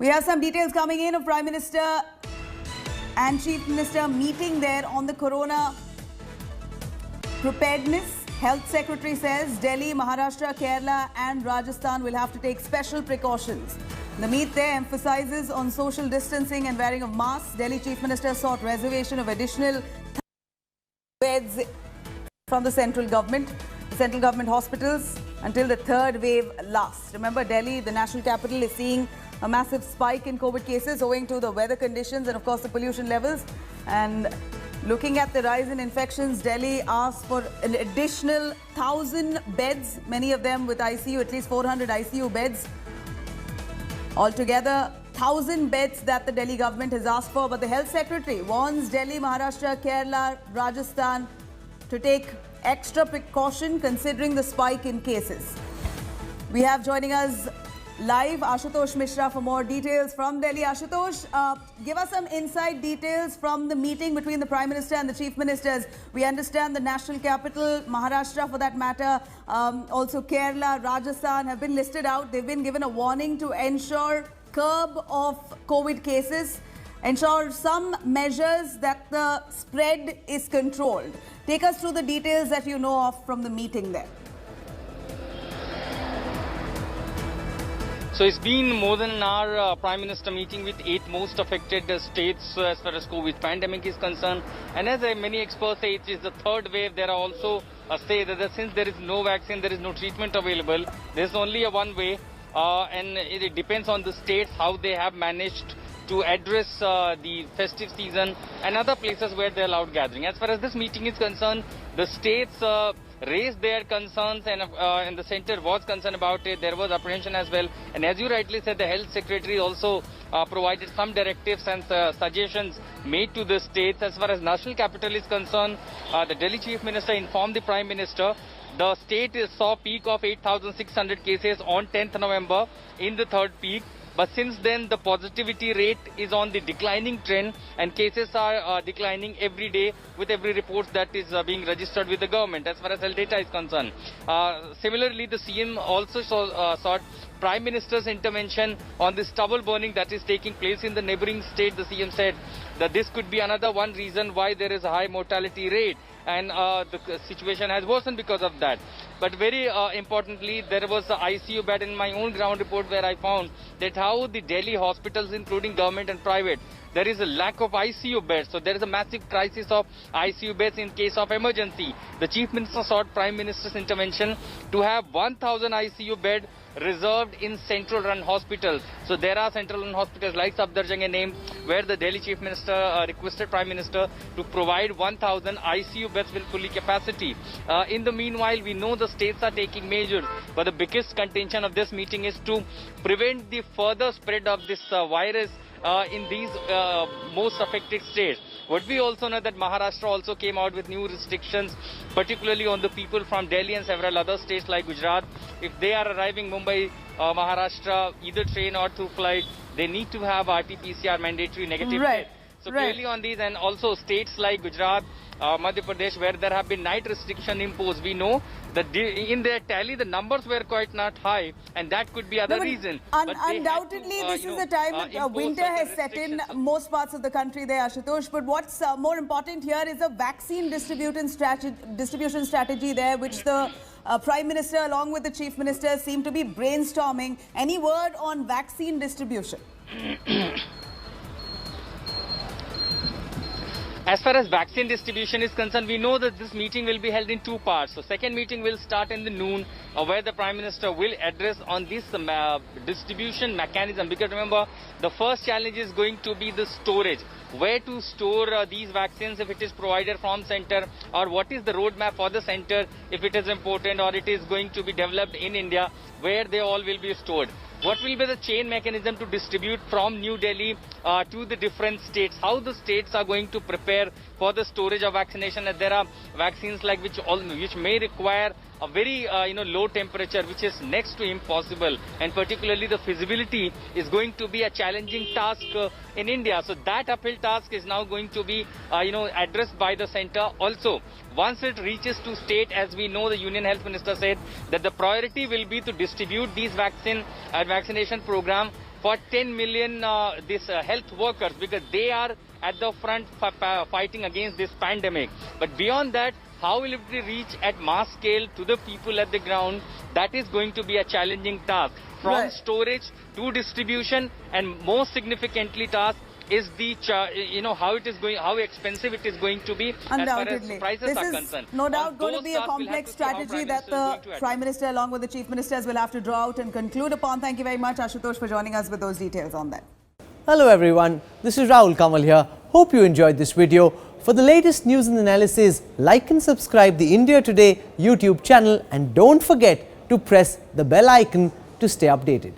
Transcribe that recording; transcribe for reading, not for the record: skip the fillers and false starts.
We have some details coming in of Prime Minister and Chief Minister meeting there on the corona preparedness. Health Secretary says Delhi, Maharashtra, Kerala and Rajasthan will have to take special precautions. The meet there emphasizes on social distancing and wearing of masks. Delhi Chief Minister sought reservation of additional beds from the central government hospitals until the third wave lasts. Remember, Delhi, the national capital, is seeing a massive spike in COVID cases owing to the weather conditions and of course the pollution levels. And looking at the rise in infections, Delhi asked for an additional 1,000 beds, many of them with ICU, at least 400 ICU beds. Altogether, 1,000 beds that the Delhi government has asked for, but the Health Secretary warns Delhi, Maharashtra, Kerala, Rajasthan to take extra precaution considering the spike in cases. We have joining us live Ashutosh Mishra for more details from Delhi. Ashutosh, give us some inside details from the meeting between the Prime Minister and the Chief Ministers. We understand the national capital, Maharashtra for that matter, also Kerala, Rajasthan have been listed out. They've been given a warning to ensure curb of COVID cases, ensure some measures that the spread is controlled. Take us through the details that you know of from the meeting there. So it's been more than an hour Prime Minister meeting with 8 most affected states as far as COVID pandemic is concerned. And as many experts say, it is the third wave. There are also say that since there is no vaccine, there is no treatment available. There's only a one way and it depends on the states how they have managed to address the festive season and other places where they allowed gathering. As far as this meeting is concerned, the states raised their concerns and the center was concerned about it. There was apprehension as well. And as you rightly said, the Health Secretary also provided some directives and suggestions made to the states. As far as national capital is concerned, the Delhi Chief Minister informed the Prime Minister the state saw a peak of 8,600 cases on 10th November in the third peak. But since then, the positivity rate is on the declining trend and cases are declining every day with every report that is being registered with the government as far as health data is concerned. Similarly, the CM also sought Prime Minister's intervention on the stubble burning that is taking place in the neighboring state. The CM said that this could be another one reason why there is a high mortality rate. And the situation has worsened because of that. But very importantly, there was an ICU bed in my own ground report where I found that how the Delhi hospitals, including government and private, there is a lack of ICU beds. So there is a massive crisis of ICU beds in case of emergency. The Chief Minister sought Prime Minister's intervention to have 1,000 ICU beds reserved in central run hospitals. So there are central run hospitals like Safdarjung named where the Delhi Chief Minister requested Prime Minister to provide 1,000 ICU beds with full capacity. In the meanwhile, we know the states are taking measures, but the biggest contention of this meeting is to prevent the further spread of this virus in these most affected states. What we also know that Maharashtra also came out with new restrictions, particularly on the people from Delhi and several other states like Gujarat. If they are arriving Mumbai, Maharashtra, either train or through flight, they need to have RT-PCR mandatory negative test. So clearly on these, and also states like Gujarat, Madhya Pradesh, where there have been night restriction imposed, we know that in their tally the numbers were quite not high, and that could be other reason. Undoubtedly, this is the time that winter has set in most parts of the country there, Ashutosh. But what's more important here is a vaccine distribution strategy there, which the Prime Minister along with the Chief Minister seem to be brainstorming. Any word on vaccine distribution? As far as vaccine distribution is concerned, we know that this meeting will be held in 2 parts. So second meeting will start in the noon where the Prime Minister will address on this distribution mechanism. Because remember, the first challenge is going to be the storage. Where to store these vaccines if it is provided from center, or what is the roadmap for the center if it is important or it is going to be developed in India, where they all will be stored. What will be the chain mechanism to distribute from New Delhi to the different states? How the states are going to prepare for the storage of vaccination? And there are vaccines like which may require a very low temperature, which is next to impossible, and particularly the feasibility is going to be a challenging task in India. So that uphill task is now going to be addressed by the center. Also, once it reaches to state, as we know, the Union Health Minister said that the priority will be to distribute these vaccination program for 10 million health workers, because they are at the front fighting against this pandemic. But beyond that, how will it reach at mass scale to the people at the ground? That is going to be a challenging task. From Right. storage to distribution, and most significantly task is the how it is going, how expensive it is going to be Undoubtedly. as far as prices This are is concerned. no doubt On going to those be a tasks, we'll have complex to see how strategy Prime that Minister is going to the address. Prime Minister along with the Chief Ministers will have to draw out and conclude upon. Thank you very much, Ashutosh, for joining us with those details on that. Hello everyone, this is Rahul Kamal here. Hope you enjoyed this video. For the latest news and analysis, like and subscribe the India Today YouTube channel, and don't forget to press the bell icon to stay updated.